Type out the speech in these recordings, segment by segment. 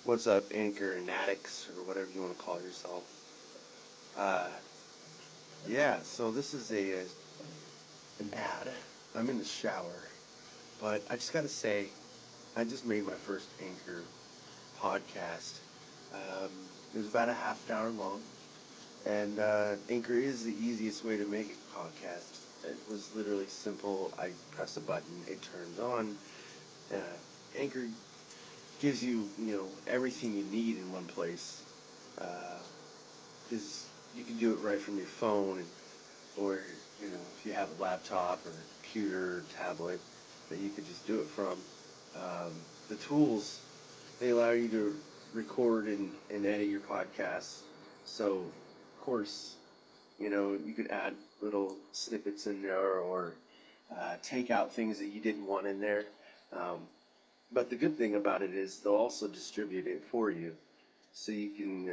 What's up, Anchor and addicts, or whatever you want to call yourself? Uh, yeah, so this is an ad. I'm in the shower, but I just gotta say, I just made my first Anchor podcast. It was about a half an hour long, and Anchor is the easiest way to make a podcast. It was literally simple. I press a button, it turns on. Uh, Anchor gives you, everything you need in one place. Because you can do it right from your phone, or if you have a laptop or a computer or tablet that you could just do it from. The tools, they allow you to record and edit your podcasts. So, of course, you could add little snippets in there, or take out things that you didn't want in there. But the good thing about it is they'll also distribute it for you, so you can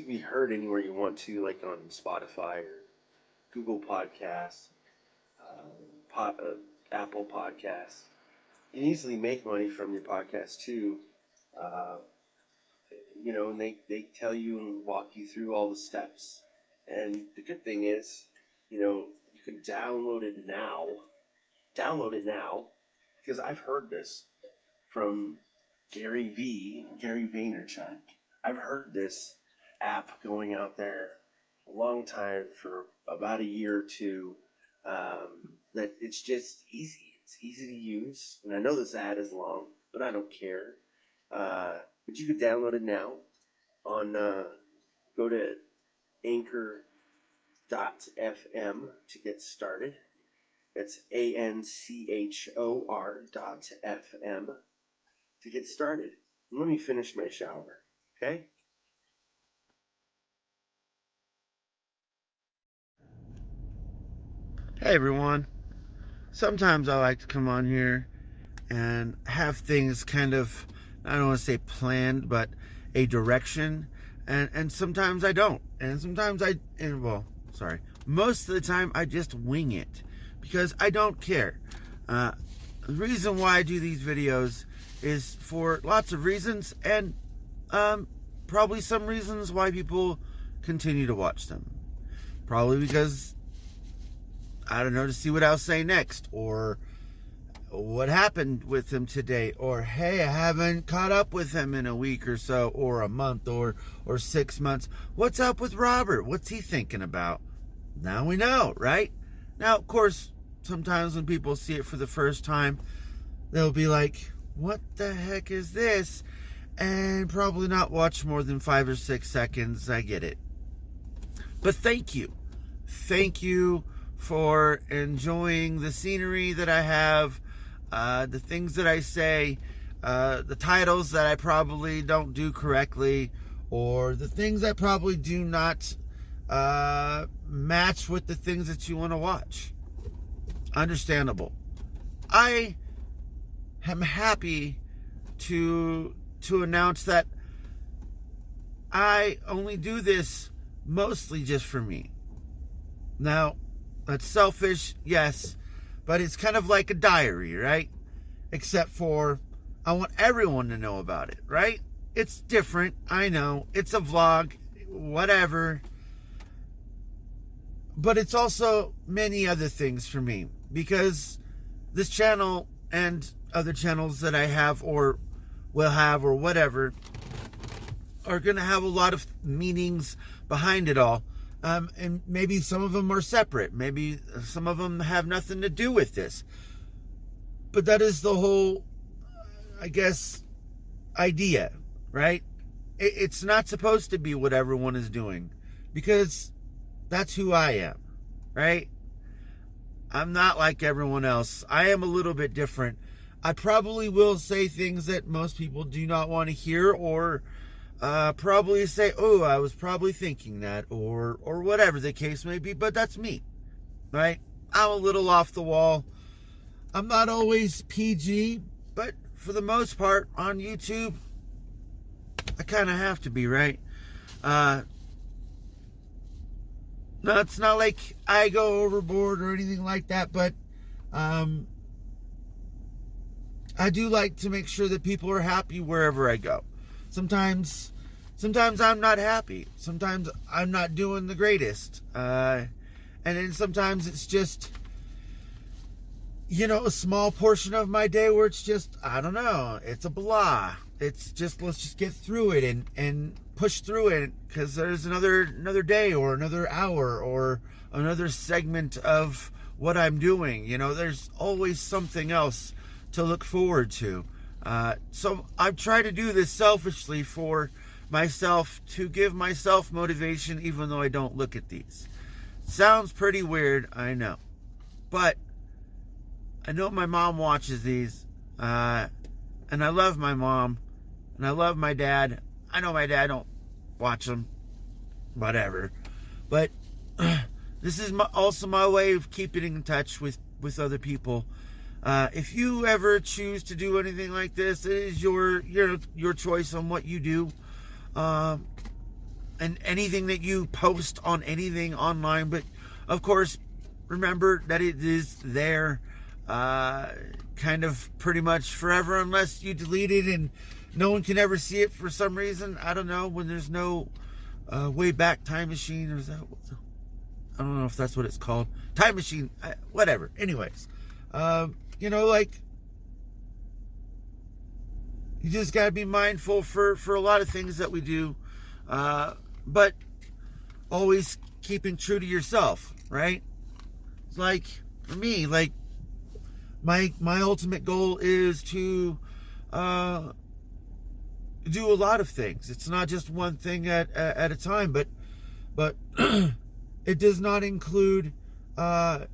be heard anywhere you want to, like on Spotify or Google Podcasts, Apple Podcasts. You can easily make money from your podcast too. Uh, and they tell you and walk you through all the steps. And the good thing is, you can download it now. Download it now, because I've heard this from Gary Vaynerchuk. I've heard this app going out there a long time, for about a year or two. That it's just easy. It's easy to use, and I know this ad is long, but I don't care. But you can download it now on. Go to Anchor.fm to get started. It's ANCHOR.FM to get started. Let me finish my shower, okay? Hey everyone. Sometimes I like to come on here and have things kind of, I don't want to say planned, but a direction. And sometimes I don't. And sometimes most of the time I just wing it, because I don't care. The reason why I do these videos is for lots of reasons, and probably some reasons why people continue to watch them. Probably because, I don't know, to see what I'll say next, or what happened with him today, or hey, I haven't caught up with him in a week or so, or a month, or 6 months. What's up with Robert? What's he thinking about? Now we know, right? Now, of course, sometimes when people see it for the first time, they'll be like, what the heck is this? And probably not watch more than 5 or 6 seconds. I get it. But thank you. Thank you for enjoying the scenery that I have, the things that I say, the titles that I probably don't do correctly, or the things I probably do not match with the things that you want to watch. Understandable. I am happy to announce that I only do this mostly just for me. Now, that's selfish, yes, but it's kind of like a diary, right? Except for I want everyone to know about it, right? It's different, I know. It's a vlog, whatever. But it's also many other things for me, because this channel and other channels that I have or will have or whatever are going to have a lot of meanings behind it all. And maybe some of them are separate. Maybe some of them have nothing to do with this. But that is the whole, I guess, idea, right? It's not supposed to be what everyone is doing, because that's who I am, right? I'm not like everyone else. I am a little bit different. I probably will say things that most people do not want to hear, or probably say, oh, I was probably thinking that, or whatever the case may be, but that's me, right? I'm a little off the wall. I'm not always PG, but for the most part on YouTube, I kind of have to be, right? No, it's not like I go overboard or anything like that, but I do like to make sure that people are happy wherever I go. sometimes I'm not happy. Sometimes I'm not doing the greatest. And then sometimes it's just, a small portion of my day where it's just, I don't know, it's a blah. It's just, let's just get through it and push through it, because there's another day or another hour or another segment of what I'm doing. There's always something else to look forward to. So I try to do this selfishly for myself, to give myself motivation, even though I don't look at these. Sounds pretty weird, I know. But I know my mom watches these, and I love my mom, and I love my dad. I know my dad don't watch them, whatever. But this is also my way of keeping in touch with other people. If you ever choose to do anything like this, it is your choice on what you do. And anything that you post on anything online. But of course, remember that it is there kind of pretty much forever, unless you delete it and no one can ever see it for some reason. I don't know, when there's no way back time machine, or is that, I don't know if that's what it's called, time machine, whatever. Anyways, like, you just got to be mindful for a lot of things that we do, but always keeping true to yourself, right? It's like, for me, like, my ultimate goal is to do a lot of things. It's not just one thing at a time, but it does not include a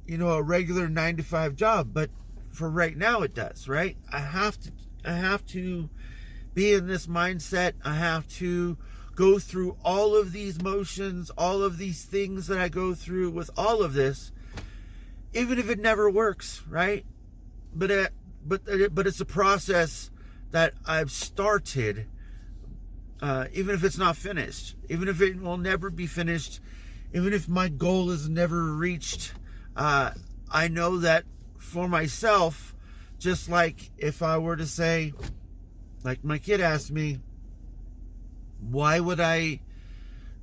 regular 9-to-5 job, but for right now it does, right? I have to be in this mindset. I have to go through all of these motions, all of these things that I go through with all of this, even if it never works, right? But it's a process that I've started, even if it's not finished, even if it will never be finished, even if my goal is never reached. I know that for myself, just like if I were to say, like my kid asked me, why would I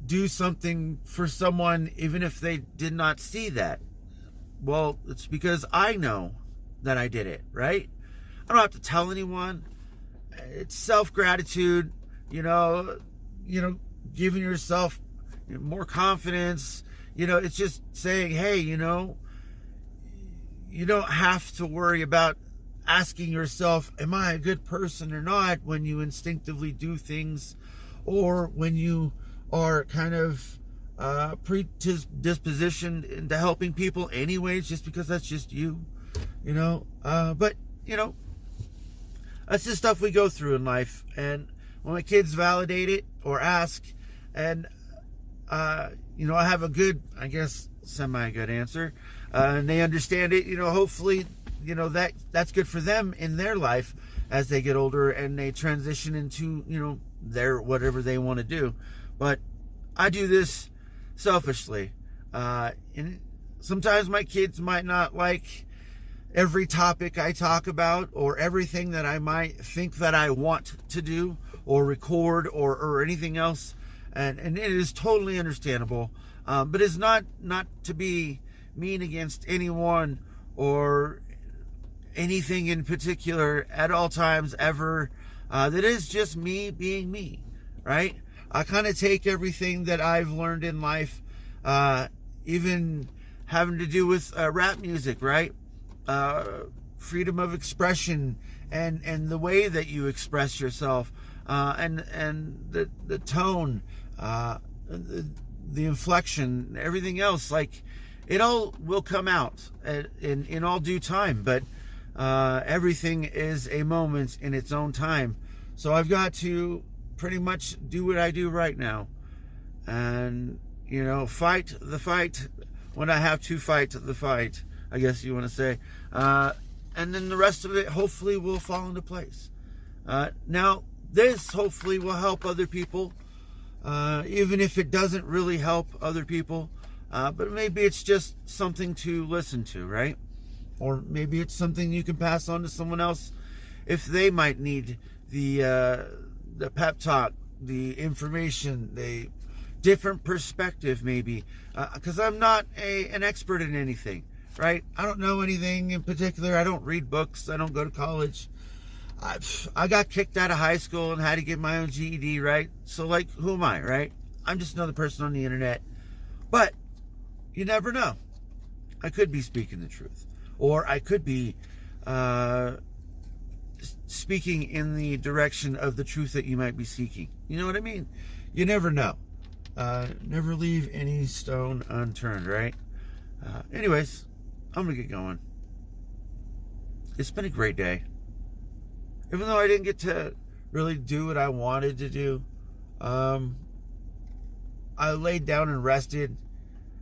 do something for someone even if they did not see that? Well, it's because I know that I did it, right? I don't have to tell anyone. It's self-gratitude, giving yourself more confidence. It's just saying, hey, you don't have to worry about asking yourself, am I a good person or not, when you instinctively do things, or when you are kind of predispositioned into helping people anyways, just because that's just you, but that's just stuff we go through in life. And when my kids validate it or ask, and I have a good, I guess, semi-good answer, and they understand it, hopefully, that's good for them in their life as they get older and they transition into, their whatever they want to do. But I do this selfishly. And sometimes my kids might not like every topic I talk about, or everything that I might think that I want to do or record or anything else. And it is totally understandable. But it's not to be mean against anyone or anything in particular at all times ever. That is just me being me, right? I kind of take everything that I've learned in life, even having to do with rap music, right? Freedom of expression and the way that you express yourself, and the tone, the inflection, everything else. Like, it all will come out in all due time, but everything is a moment in its own time. So I've got to pretty much do what I do right now, and fight the fight when I have to fight the fight, I guess you want to say, and then the rest of it hopefully will fall into place. Now this hopefully will help other people, even if it doesn't really help other people, but maybe it's just something to listen to, right? Or maybe it's something you can pass on to someone else if they might need the the pep talk, the information, the different perspective maybe, because I'm not an expert in anything, right? I don't know anything in particular. I don't read books. I don't go to college. I got kicked out of high school and had to get my own GED, right? So, like, who am I, right? I'm just another person on the internet. But you never know. I could be speaking the truth. Or I could be speaking in the direction of the truth that you might be seeking. You know what I mean? You never know. Never leave any stone unturned, right? Anyways, I'm going to get going. It's been a great day. Even though I didn't get to really do what I wanted to do, I laid down and rested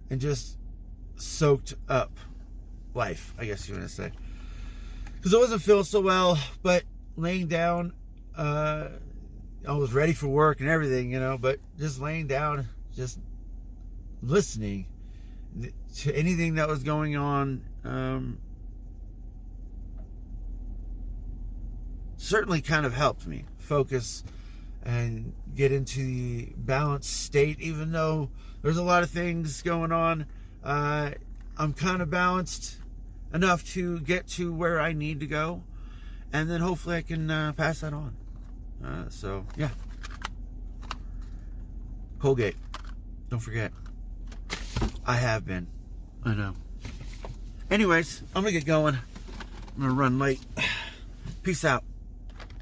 and just soaked up life, I guess you want to say. Because I wasn't feeling so well, but laying down, I was ready for work and everything, but just laying down, just listening to anything that was going on, certainly kind of helped me focus and get into the balanced state. Even though there's a lot of things going on, I'm kind of balanced enough to get to where I need to go, and then hopefully I can pass that on. So yeah, Colgate, don't forget. I have been, I know. Anyways, I'm gonna get going. I'm gonna run late. Peace out.